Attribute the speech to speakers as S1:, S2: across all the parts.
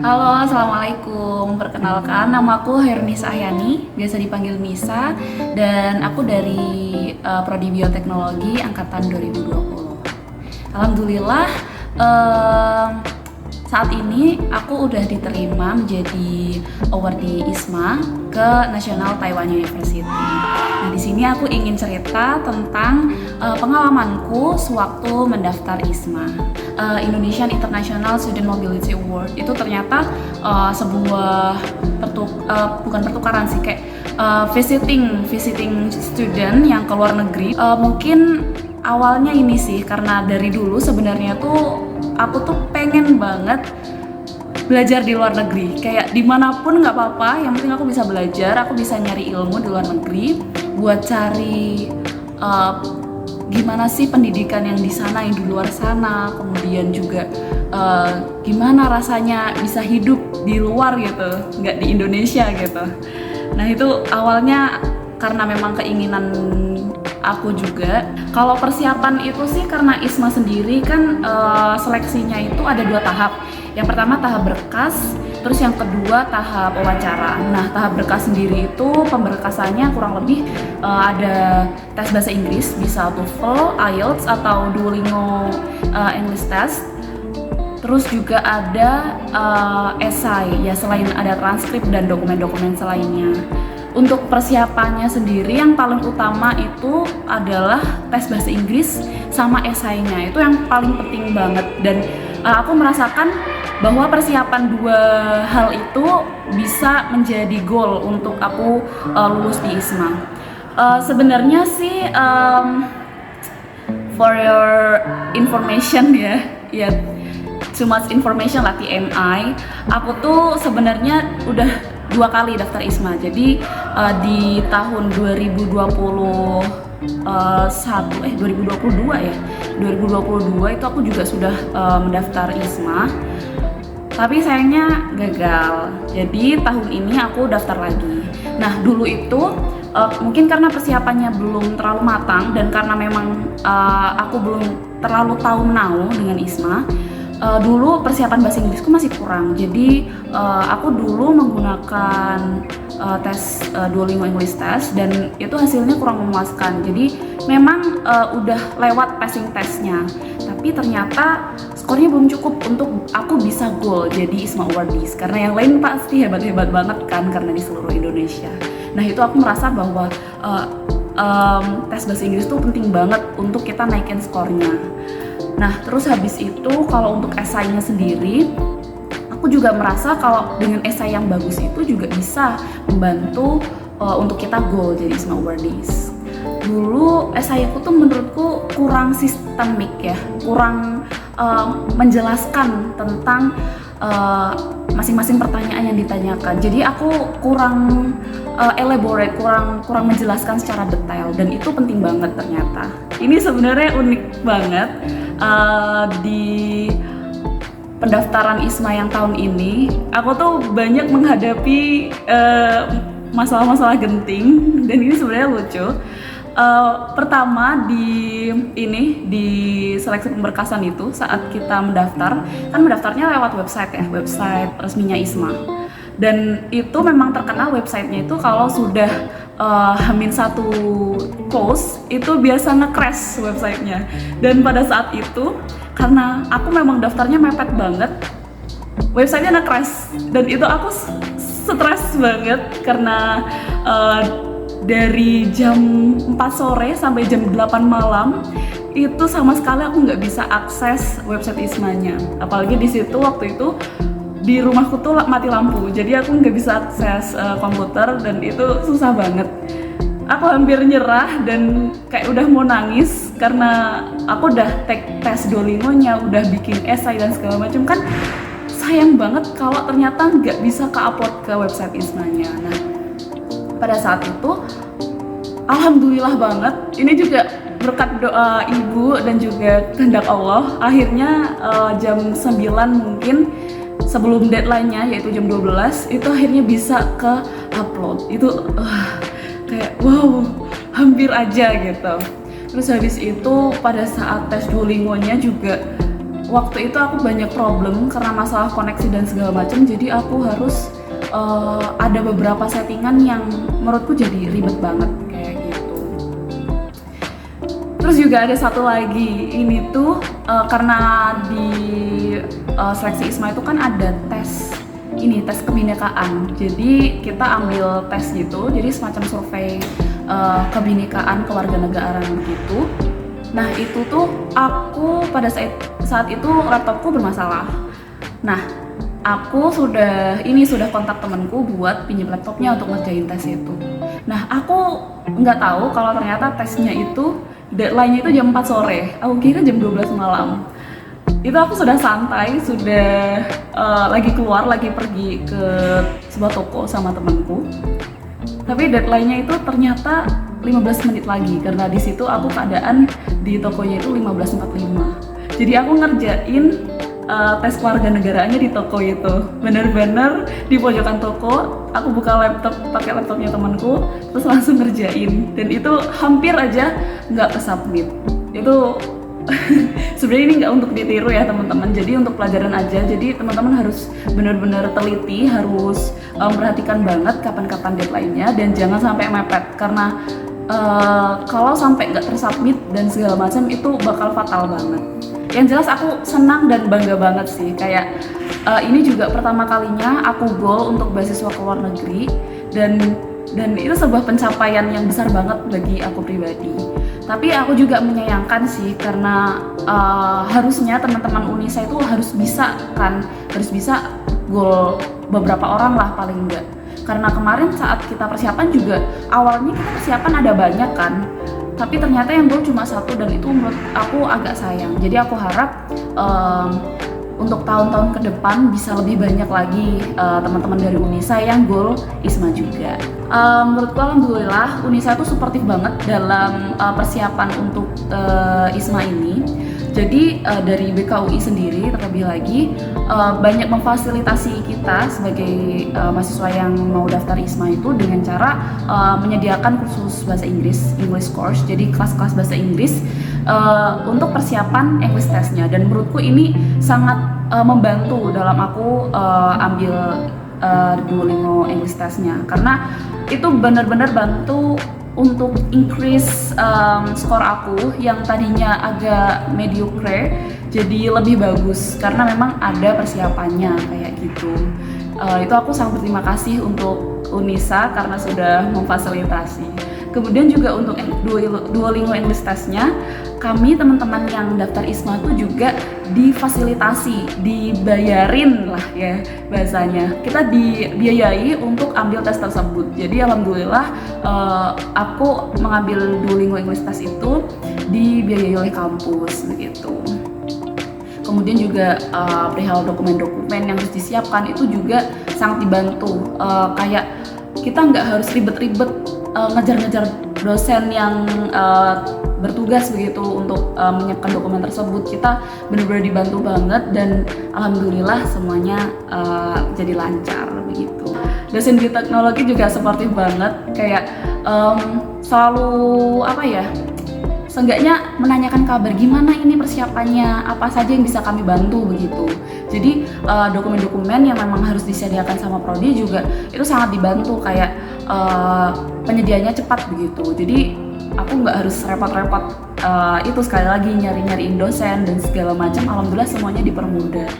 S1: Halo, Assalamualaikum. Perkenalkan, namaku Hernis Ahyani, biasa dipanggil Nisa, dan aku dari Prodi Bioteknologi Angkatan 2020. Alhamdulillah, em, saat ini aku udah diterima menjadi awardee ISMA ke National Taiwan University. Nah, di sini aku ingin cerita tentang pengalamanku sewaktu mendaftar ISMA. Indonesian International Student Mobility Award itu ternyata sebuah bukan pertukaran sih, kayak visiting student yang ke luar negeri. Mungkin awalnya ini sih karena dari dulu sebenarnya tuh aku tuh pengen banget belajar di luar negeri, kayak dimanapun nggak apa-apa, yang penting aku bisa belajar, aku bisa nyari ilmu di luar negeri buat cari gimana sih pendidikan yang di sana, yang di luar sana, kemudian juga gimana rasanya bisa hidup di luar gitu, nggak di Indonesia gitu. Nah itu awalnya karena memang keinginan aku juga. Kalau persiapan itu sih karena ISMA sendiri kan seleksinya itu ada 2 tahap. Yang pertama tahap berkas, terus yang kedua tahap wawancara. Nah tahap berkas sendiri itu pemberkasannya kurang lebih ada tes bahasa Inggris, bisa TOEFL, IELTS atau Duolingo English Test. Terus juga ada esai, ya selain ada transkrip dan dokumen-dokumen selainnya. Untuk persiapannya sendiri yang paling utama itu adalah tes bahasa Inggris sama esainya, itu yang paling penting banget. Dan aku merasakan bahwa persiapan 2 hal itu bisa menjadi goal untuk aku lulus di ISMA. Sebenarnya sih for your information ya too much information lah, TMI. Aku tuh sebenarnya udah 2 kali daftar ISMA. Jadi di tahun 2022 ya. 2022 itu aku juga sudah mendaftar ISMA. Tapi sayangnya gagal. Jadi tahun ini aku daftar lagi. Nah, dulu itu mungkin karena persiapannya belum terlalu matang dan karena memang aku belum terlalu tahu menau dengan ISMA. Dulu persiapan bahasa Inggrisku masih kurang, jadi aku dulu menggunakan tes Duolingo English Test dan itu hasilnya kurang memuaskan. Jadi memang udah lewat passing testnya, tapi ternyata skornya belum cukup untuk aku bisa goal jadi ISMA awardees, karena yang lain pasti hebat-hebat banget kan karena di seluruh Indonesia. Nah itu aku merasa bahwa tes bahasa Inggris tuh penting banget untuk kita naikin skornya. Nah, terus habis itu kalau untuk esainya sendiri, aku juga merasa kalau dengan esai yang bagus itu juga bisa membantu untuk kita goal jadi ISMA awardees. Dulu esai aku tuh menurutku kurang sistemik ya, kurang menjelaskan tentang masing-masing pertanyaan yang ditanyakan. Jadi aku kurang elaborate, kurang menjelaskan secara detail, dan itu penting banget ternyata. Ini sebenarnya unik banget di pendaftaran ISMA yang tahun ini. Aku tuh banyak menghadapi masalah-masalah genting, dan ini sebenarnya lucu. Pertama di seleksi pemberkasan itu saat kita mendaftar, kan mendaftarnya lewat website resminya ISMA. Dan itu memang terkenal websitenya itu kalau sudah H-1 close itu biasa nge-crash websitenya. Dan pada saat itu karena aku memang daftarnya mepet banget, websitenya nge-crash dan itu aku stres banget karena dari jam 4 sore sampai jam 8 malam itu sama sekali aku nggak bisa akses website ISMA-nya. Apalagi di situ waktu itu di rumahku tuh mati lampu, jadi aku nggak bisa akses komputer dan itu susah banget. Aku hampir nyerah dan kayak udah mau nangis karena aku udah tes Duolingo-nya, udah bikin esai dan segala macam, kan sayang banget kalau ternyata nggak bisa ke-upload ke website ISMA-nya. Nah, pada saat itu alhamdulillah banget, ini juga berkat doa ibu dan juga kehendak Allah, akhirnya jam 9 mungkin sebelum deadline-nya yaitu jam 12 itu akhirnya bisa ke upload. Itu kayak wow, hampir aja gitu. Terus habis itu pada saat tes Duolingo-nya juga waktu itu aku banyak problem karena masalah koneksi dan segala macam, jadi aku harus ada beberapa settingan yang menurutku jadi ribet banget kayak gitu. Terus juga ada satu lagi, ini tuh karena di seleksi ISMA itu kan ada tes kebinekaan. Jadi kita ambil tes gitu, jadi semacam survei kebinekaan kewarganegaraan gitu. Nah itu tuh aku pada saat itu laptopku bermasalah. Nah aku sudah kontak temanku buat pinjam laptopnya untuk ngerjain tes itu. Nah aku nggak tahu kalau ternyata tesnya itu deadline-nya itu jam 4 sore. Aku kira jam 12 malam. Itu aku sudah santai, sudah lagi pergi ke sebuah toko sama temanku. Tapi deadline-nya itu ternyata 15 menit lagi, karena di situ aku keadaan di tokonya itu 15.45. Jadi aku ngerjain tes kewarganegaraannya di toko itu. Bener-bener di pojokan toko, aku buka laptop, pakai laptopnya temanku, terus langsung ngerjain. Dan itu hampir aja nggak kesubmit. Itu sebenarnya ini nggak untuk ditiru ya teman-teman, jadi untuk pelajaran aja. Jadi teman-teman harus benar-benar teliti, harus memperhatikan banget kapan-kapan deadline-nya dan jangan sampai mepet, karena kalau sampai nggak tersubmit dan segala macam itu bakal fatal banget. Yang jelas aku senang dan bangga banget sih, kayak ini juga pertama kalinya aku goal untuk beasiswa ke luar negeri, dan itu sebuah pencapaian yang besar banget bagi aku pribadi. Tapi aku juga menyayangkan sih, karena harusnya teman-teman Unisa itu harus bisa goal beberapa orang lah paling enggak. Karena kemarin saat kita persiapan juga, awalnya kita persiapan ada banyak kan, tapi ternyata yang goal cuma satu, dan itu menurut aku agak sayang. Jadi aku harap untuk tahun-tahun ke depan bisa lebih banyak lagi teman-teman dari Unisa yang goal ISMA juga. Menurutku alhamdulillah Unisa itu suportif banget dalam persiapan untuk ISMA ini. Jadi dari BKUI sendiri terlebih lagi banyak memfasilitasi kita sebagai mahasiswa yang mau daftar ISMA itu dengan cara menyediakan kursus bahasa Inggris, English course, jadi kelas-kelas bahasa Inggris untuk persiapan English testnya. Dan menurutku ini sangat membantu dalam aku ambil Duolingo English testnya, karena itu benar-benar bantu untuk increase skor aku yang tadinya agak mediocre jadi lebih bagus, karena memang ada persiapannya kayak gitu. Itu aku sangat berterima kasih untuk Unisa karena sudah memfasilitasi. Kemudian juga untuk Duolingo English testnya, kami teman-teman yang daftar ISMA itu juga difasilitasi, dibayarin lah ya bahasanya. Kita dibiayai untuk ambil tes tersebut. Jadi alhamdulillah aku mengambil Duolingo English test itu dibiayai oleh kampus begitu. Kemudian juga perihal dokumen-dokumen yang harus disiapkan itu juga sangat dibantu. Kayak kita nggak harus ribet-ribet ngejar-ngejar dosen yang bertugas begitu untuk menyiapkan dokumen tersebut. Kita benar-benar dibantu banget dan alhamdulillah semuanya jadi lancar begitu. Dosen di teknologi juga suportif banget, kayak selalu seenggaknya menanyakan kabar gimana ini persiapannya, apa saja yang bisa kami bantu begitu. Jadi dokumen-dokumen yang memang harus disediakan sama prodi juga itu sangat dibantu, kayak penyediaannya cepat begitu. Jadi aku nggak harus repot-repot itu sekali lagi nyari-nyariin dosen dan segala macam. Alhamdulillah semuanya dipermudah.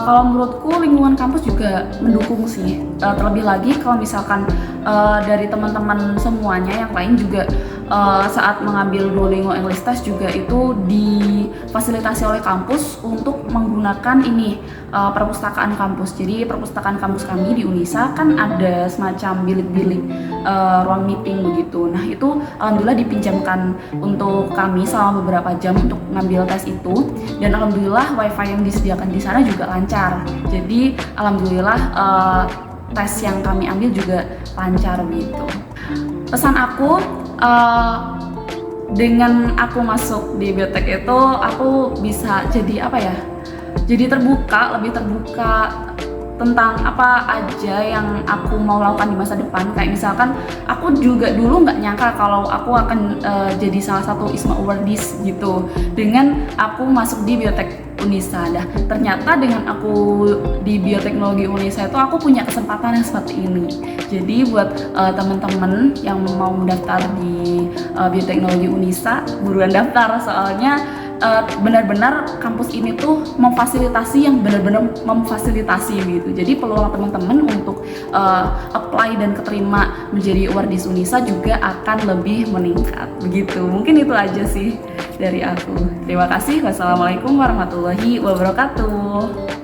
S1: Kalau menurutku lingkungan kampus juga mendukung sih. Terlebih lagi kalau misalkan dari teman-teman semuanya yang lain juga saat mengambil Duolingo English Test juga itu difasilitasi oleh kampus untuk menggunakan ini perpustakaan kampus. Jadi perpustakaan kampus kami di Unisa kan ada semacam bilik-bilik ruang meeting begitu. Nah itu alhamdulillah dipinjamkan untuk kami selama beberapa jam untuk ngambil tes itu, dan alhamdulillah wifi yang disediakan di sana juga lancar. Jadi alhamdulillah tes yang kami ambil juga lancar gitu. Pesan aku, dengan aku masuk di biotek itu aku bisa jadi jadi terbuka, lebih terbuka tentang apa aja yang aku mau lakukan di masa depan. Kayak misalkan aku juga dulu nggak nyangka kalau aku akan jadi salah satu ISMA Awardees gitu dengan aku masuk di Biotek Unisa. Dah ternyata dengan aku di Bioteknologi Unisa itu aku punya kesempatan yang seperti ini. Jadi buat teman-teman yang mau mendaftar di Bioteknologi Unisa, buruan daftar, soalnya benar-benar kampus ini tuh memfasilitasi yang benar-benar memfasilitasi gitu. Jadi peluang teman-teman untuk apply dan keterima menjadi awardees Unisa juga akan lebih meningkat begitu. Mungkin itu aja sih dari aku. Terima kasih. Wassalamualaikum warahmatullahi wabarakatuh.